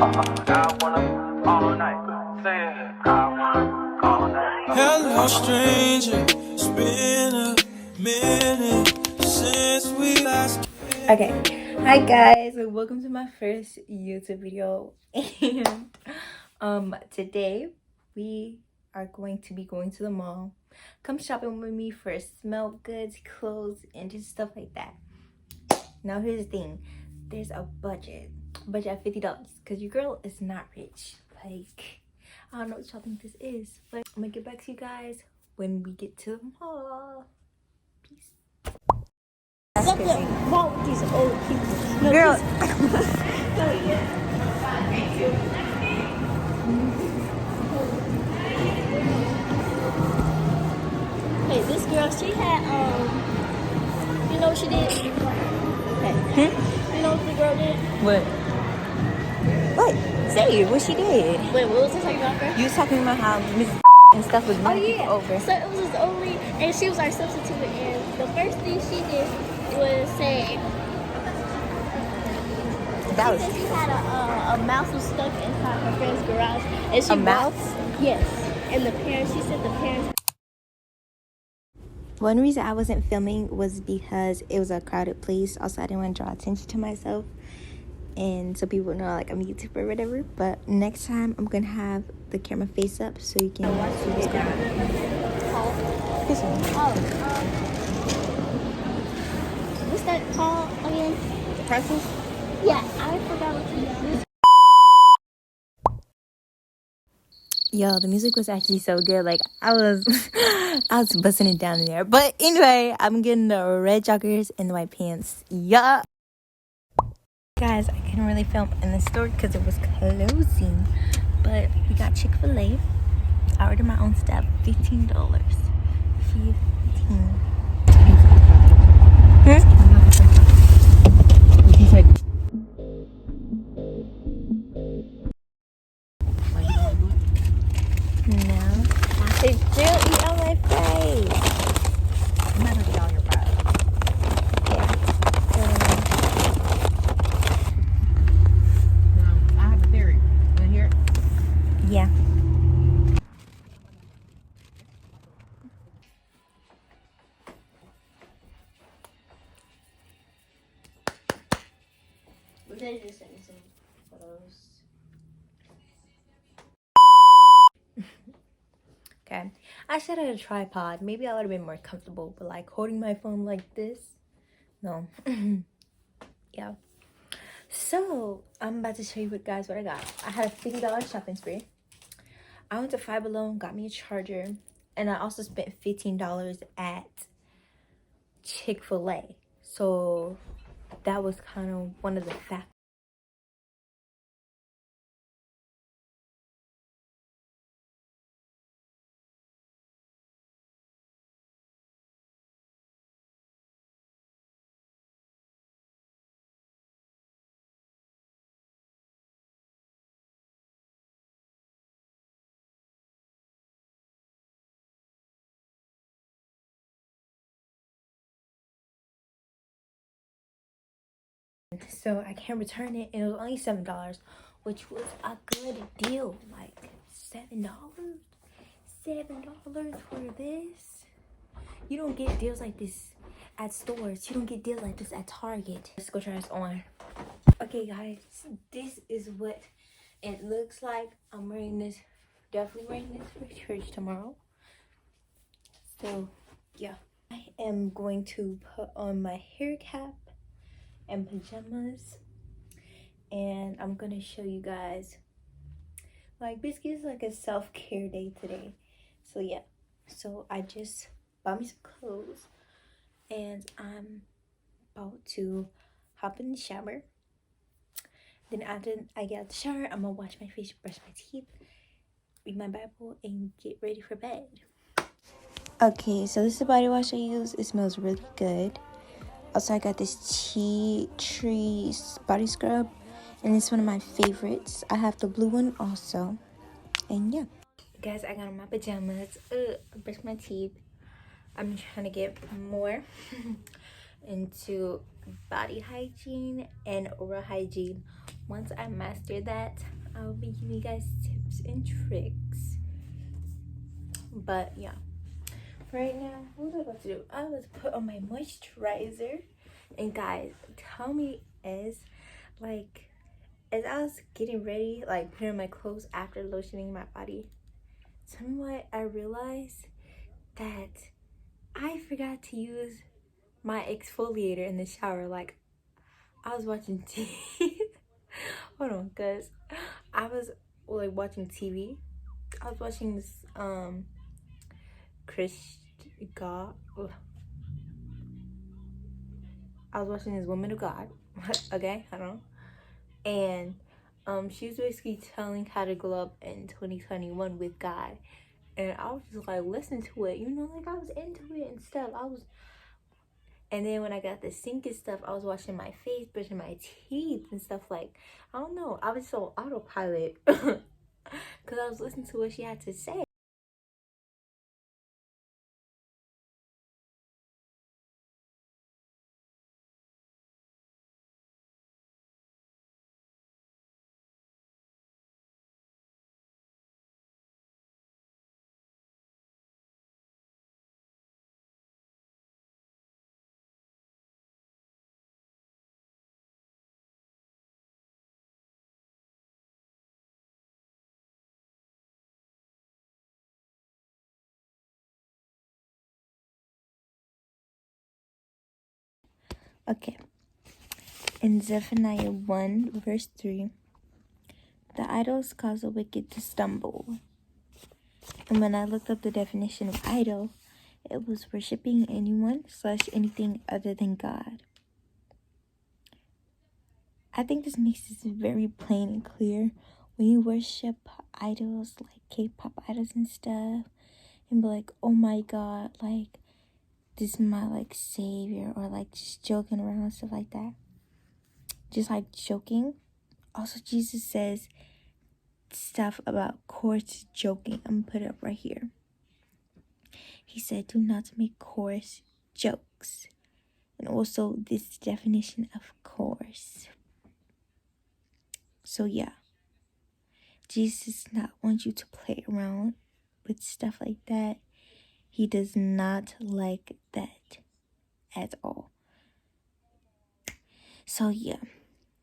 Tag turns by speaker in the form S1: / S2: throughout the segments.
S1: I wanna all night. Say it. I wanna all night.
S2: Hello, stranger. It's been a minute since we last.
S3: Okay, hi guys, and welcome to my first YouTube video. And today we are going to be going to the mall. Come shopping with me for smell goods, clothes, and just stuff like that. Now here's the thing, there's a budget of $50 because your girl is not rich. Like, I don't know what y'all think this is, but I'm gonna get back to you guys when we get to the mall. Peace.
S4: Something wrong with these old people. No,
S3: Girl.
S4: Hey, this girl, she had you know what she did? Hey, you know what the girl did?
S3: What? Say it. What she did?
S4: Wait, what was I talking about first?
S3: You was talking about how Miss and stuff was running people over.
S4: So it was just only, and she was our substitute, and the first thing she did was say
S3: That was
S4: she had a mouse was stuck inside her friend's garage, and she
S3: a mouse.
S4: Yes, and the parents. She said the parents.
S3: One reason I wasn't filming was because it was a crowded place. Also, I didn't want to draw attention to myself, and so people know like I'm a YouTuber or whatever. But next time, I'm gonna have the camera face up so you can see what's going on. This one.
S4: What's that called again?
S3: Pretzels.
S4: Yeah, I forgot what to use.
S3: Yo, the music was actually so good. Like I was busting it down in there. But anyway, I'm getting the red joggers and the white pants. Yeah. Guys, I couldn't really film in the store because it was closing. But we got Chick-fil-A. I ordered my own stuff. $15. 15. No. They still eat on my face. I'm not gonna eat all your fries. Yeah.
S5: Now, I have a theory. Want to hear it?
S3: Yeah.
S4: They just sent me some photos.
S3: Okay. I should have had a tripod. Maybe I would have been more comfortable, but like holding my phone like this, no. Yeah. So I'm about to show you guys what I got. I had a $50 shopping spree. I went to Five Below, got me a charger, and I also spent $15 at Chick-fil-A. So that was kind of one of the factors. So I can return it, and it was only $7, which was a good deal. Like $7 for this. You don't get deals like this at stores. You don't get deals like this at Target. Let's go try this on. Okay guys, this is what it looks like. I'm wearing this, definitely wearing this for church tomorrow. So yeah, I am going to put on my hair cap and pajamas, and I'm gonna show you guys, like, basically it's like a self-care day today. So yeah, so I just bought me some clothes, and I'm about to hop in the shower. Then after I get out the shower, I'm gonna wash my face, brush my teeth, read my Bible, and get ready for bed. Okay, so this is the body wash I use. It smells really good. Also, I got this tea tree body scrub, and it's one of my favorites. I have the blue one also, and yeah. Guys, I got on my pajamas. I brushed my teeth. I'm trying to get more into body hygiene and oral hygiene. Once I master that, I'll be giving you guys tips and tricks. But yeah, right now, what was I about to do? I was put on my moisturizer. And guys, tell me as I was getting ready, like putting on my clothes after lotioning my body, tell me what I realized, that I forgot to use my exfoliator in the shower. Like, I was watching TV. Hold on, cause I was like watching TV. I was watching this Chris God. I was watching this Woman of God. Okay, I don't know. And she was basically telling how to glow up in 2021 with God. And I was just like listening to it, like I was into it and stuff. And then when I got the sink and stuff, I was washing my face, brushing my teeth and stuff. Like, I don't know, I was so autopilot because I was listening to what she had to say. Okay, in Zephaniah 1 verse 3, the idols cause the wicked to stumble. And when I looked up the definition of idol, it was worshiping anyone/anything other than God. I think this makes this very plain and clear. When you worship idols like K-pop idols and stuff, and be like, oh my God, like this is my like savior, or like just joking around and stuff like that. Just like joking. Also, Jesus says stuff about coarse joking. I'm gonna put it up right here. He said, do not make coarse jokes. And also this definition of coarse. So yeah, Jesus does not want you to play around with stuff like that. He does not like that at all. So yeah,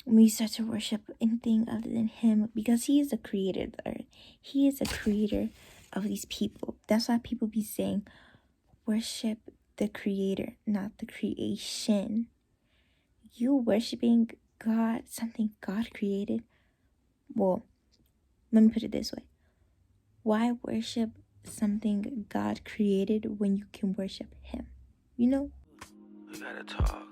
S3: when you start to worship anything other than him, because he is the creator of the earth, he is the creator of these people. That's why people be saying worship the creator, not the creation. You worshiping God, something God created. Well, let me put it this way. Why worship something God created when you can worship him?
S2: We gotta talk,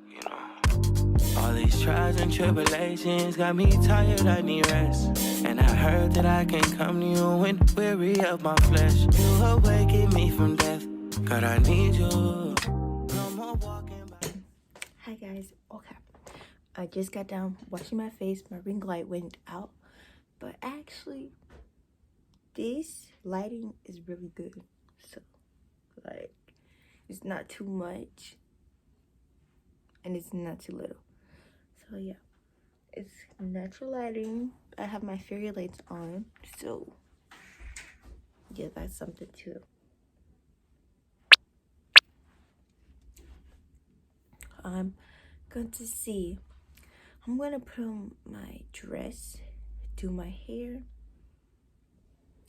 S2: All these trials and tribulations got me tired, I need rest. And I heard that I can come to you when weary of my flesh. You awaken me from death, God, I need you. No more walking by.
S3: Hi guys, okay. I just got done washing my face. My ring light went out. But actually, this lighting is really good. So, like, it's not too much. And it's not too little. So, yeah. It's natural lighting. I have my fairy lights on. So, yeah, that's something too. I'm going to see. I'm going to put on my dress, do my hair,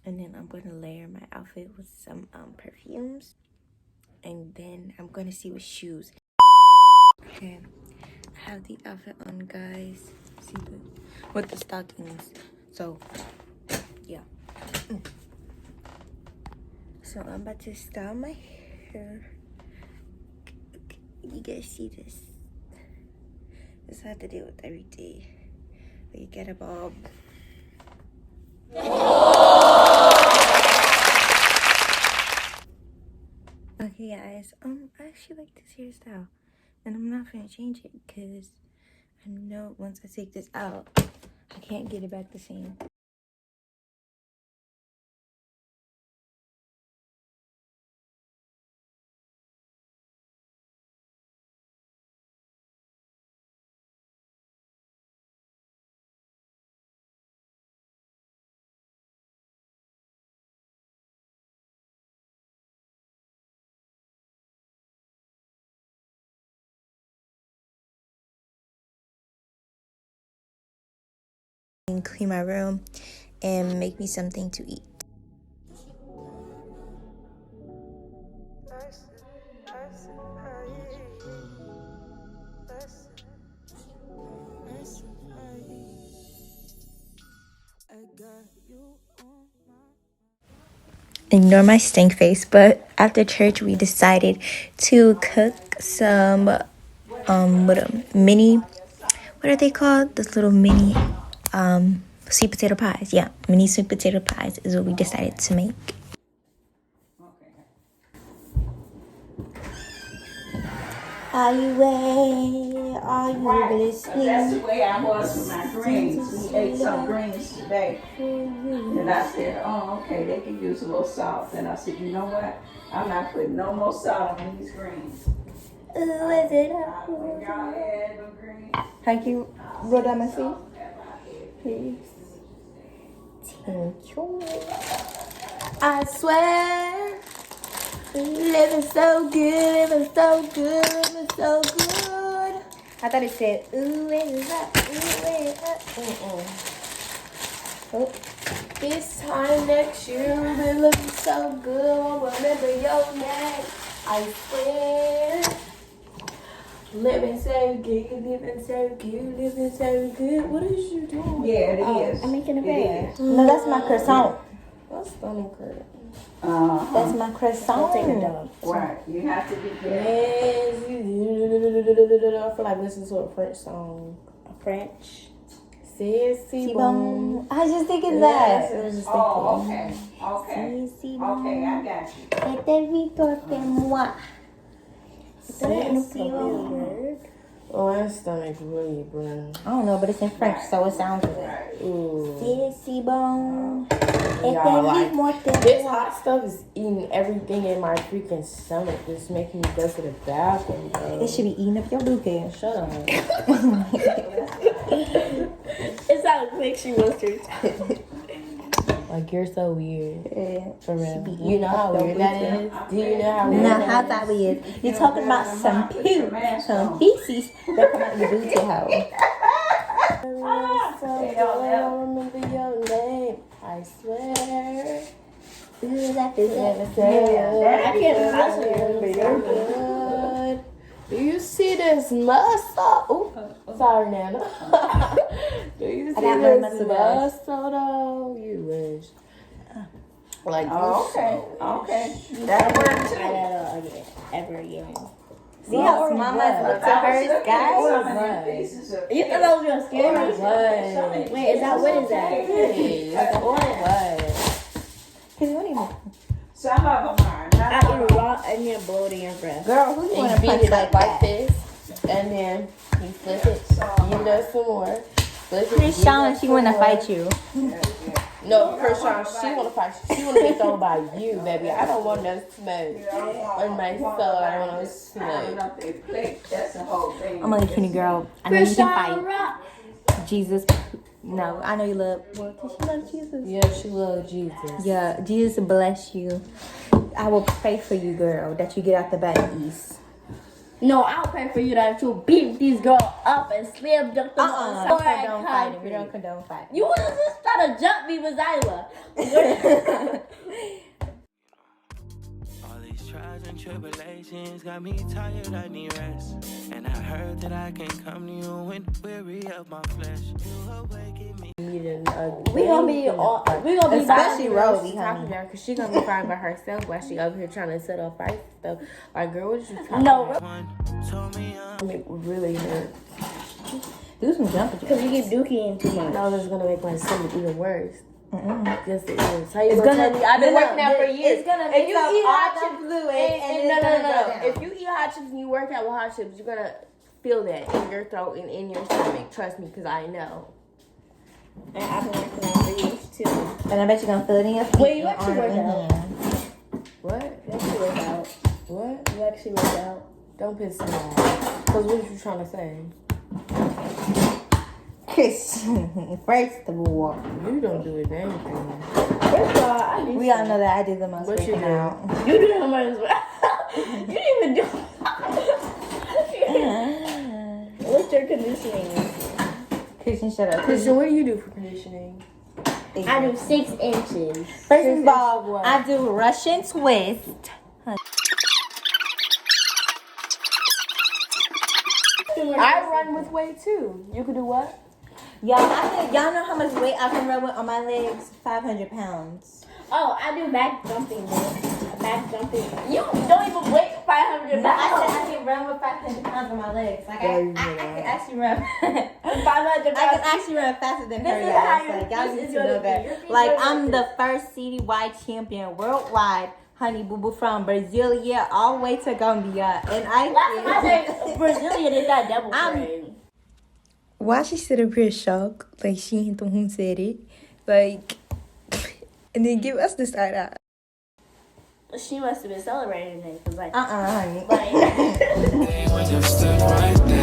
S3: and then I'm going to layer my outfit with some perfumes. And then I'm going to see with shoes. Okay, I have the outfit on, guys. See with the stockings. So, yeah. So I'm about to style my hair. You guys see this? This I have to deal with every day. You get a bob. Okay, guys. I actually like this hairstyle, and I'm not gonna change it because I know once I take this out, I can't get it back the same. and clean my room and make me something to eat. Ignore my stink face, but after church we decided to cook some mini, what are they called? Those little mini sweet potato pies. Yeah, mini sweet potato pies is what we decided to make. Are you away? Are you listening?
S5: That's the way I was with my greens. We ate some greens today. And I said, oh, okay, they can use a little salt. Then I said, you know what? I'm not putting no more salt on these greens.
S3: Ooh, is it
S5: Y'all add the greens.
S3: Thank you, Brother Messi. Please. Thank you. I swear, living so good, living so good, living so good. I thought it said, ooh, it's up, ooh, it's up. Oh. This time next year, we'll be looking so good. I'll remember your name. I swear. Living so good, living so good, living so good. What is you doing?
S5: Yeah, it is.
S4: I'm making a
S5: It
S4: bed.
S5: is.
S3: No, that's my croissant.
S4: That's stomach hurt.
S3: That's my croissant.
S4: Take a dump.
S5: Right. You have to be careful.
S4: I feel like listening to a French song.
S3: French.
S4: C'est
S3: Bon. I was just thinking
S4: Yes,
S3: that.
S4: it was just
S5: Oh,
S4: thinking.
S5: okay.
S3: C'est
S5: Okay, I
S3: bon.
S5: got you.
S3: Et territoire pour moi.
S4: That's so weird. Oh, that stomach really burns.
S3: I don't know, but it's in French, so it sounds good.
S4: Ooh.
S3: C'est bon. Et
S4: Y'all, like,
S3: territoire
S4: this hot stuff is eating everything in my freaking stomach. It's making me go to the bathroom, bro.
S3: It should be eating up your bouquet.
S4: Shut up. It sounds like she wants to. Like, you're so weird.
S3: Yeah.
S4: For real.
S3: be
S4: You know how
S3: eating up
S4: weird
S3: your
S4: that is? Do you know how weird
S3: Now,
S4: that
S3: how
S4: is?
S3: that weird? You're talking about some poo, some feces that come out your booty hole.
S4: I remember your name. I swear.
S3: Ooh, that is
S4: I can't remember your good. Do you see this muscle? Oh, sorry, Nana. Do you see
S3: got my
S4: this
S3: muscle, guys.
S4: muscle though? You wish. Like,
S5: Oh, okay. That works too.
S4: Ever again.
S3: See how mama's look to hers, guys?
S4: You thought that was gonna scare me?
S5: What?
S4: Wait, is that what is that? What?
S3: Cause you don't even.
S5: Some of them are. Not
S4: I
S5: all
S4: eat
S5: of them.
S4: raw onion boiled in your breast.
S3: Girl, who you
S4: And
S3: want
S4: you
S3: to
S4: beat
S3: punch
S4: it up like
S3: that?
S4: this, and then you flip it. You do some more. Flip it.
S3: Krishan, she want to fight you.
S4: No, Krishan, she want to fight you. She want to get thrown by you, baby. I don't want no smoke in my soul. I don't want no smoke.
S5: That's the whole thing.
S3: I'm a little cutie girl. I know you can fight. Jesus. No, I know you love. Well, does she love Jesus?
S4: Yeah, she loves Jesus.
S3: Yeah, Jesus bless you. I will pray for you, girl, that you get out the bad east.
S4: No, I'll pray for you that you beat these girls up and slam dunk them
S3: We don't condone fighting. We don't condone fighting.
S4: You would have just try to jump me with Zyla.
S2: All these trials and tribulations got me tired, I need rest. And I heard that I can come to you when weary of my flesh. You awaken me.
S4: We gonna be
S3: Especially Rosie,
S4: talking
S3: honey.
S4: to her because she gonna be crying by herself while she over here trying to set up fight stuff. Like, girl, what you talking about?
S2: One told me
S4: It really hurt.
S3: Do some jumping.
S4: Because you keep dookie too much. No, that's gonna make my stomach even worse. Yes, it is. How you
S3: It's
S4: gonna
S3: gonna-
S4: tell me? I've been
S3: no,
S4: working out for years.
S3: it's gonna
S4: If
S3: mix
S4: you
S3: up
S4: eat
S3: all
S4: hot
S3: the
S4: chips,
S3: fluid
S4: and
S3: and
S4: no,
S3: it's
S4: no,
S3: gonna
S4: no,
S3: go
S4: no.
S3: down.
S4: If you eat hot chips and you work out with hot chips, you're gonna feel that in your throat and in your stomach. Trust me, because I know. And I've been working out for years too.
S3: And I bet you're gonna feel it in your feet.
S4: Wait, you
S3: and
S4: actually
S3: arms
S4: work
S3: and
S4: out?
S3: hands.
S4: What? You actually work out. What? You actually work out. Don't piss me off. Because what are you trying to say?
S3: Chris, first of all,
S4: You don't do a damn thing. First of all, I do.
S3: we all know that I do the most
S4: What you
S3: working
S4: do?
S3: out.
S4: You do the most. You didn't even do. What's your conditioning?
S3: Christian, shut up.
S4: Christian, what do you do for conditioning?
S6: I do 6 inches.
S3: First of all,
S4: what?
S3: I do Russian twist.
S4: I run with weight too. You could do what?
S3: Y'all know how much weight I can run with on my legs? 500 pounds.
S6: Oh, I do back jumping. Back jumping. You don't even weigh 500
S3: No, I
S6: pounds.
S3: said I can run with 500 pounds on my legs. Like
S4: Yeah,
S3: I
S4: you
S3: can
S4: know.
S3: actually run.
S6: 500
S3: I
S6: pounds.
S3: can actually run faster than her,
S6: This is
S3: guys.
S6: how your
S3: Like, y'all
S6: feet
S3: need
S6: is
S3: to know
S6: gonna be.
S3: that.
S6: Your feet
S3: Like,
S6: are
S3: I'm
S6: gonna
S3: the first CDY champion worldwide, honey boo boo, from Brasilia all the way to Gambia. And
S6: Last time I said Brazilian is that double frame.
S3: Why she sit up here shocked? Like, she ain't the one who said it. Like, and then give us the side eye.
S6: She must have been celebrating it. Cause like,
S3: Honey.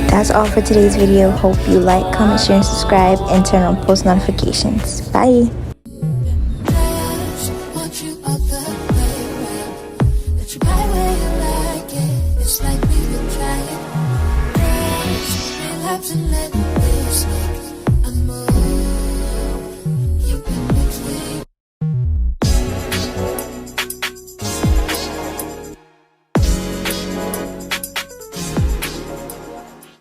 S7: That's all for today's video. Hope you like, comment, share, and subscribe, and turn on post notifications. Bye.
S8: Want you all the way, but you buy where you like it. It's like we could try it. Relapse and let loose.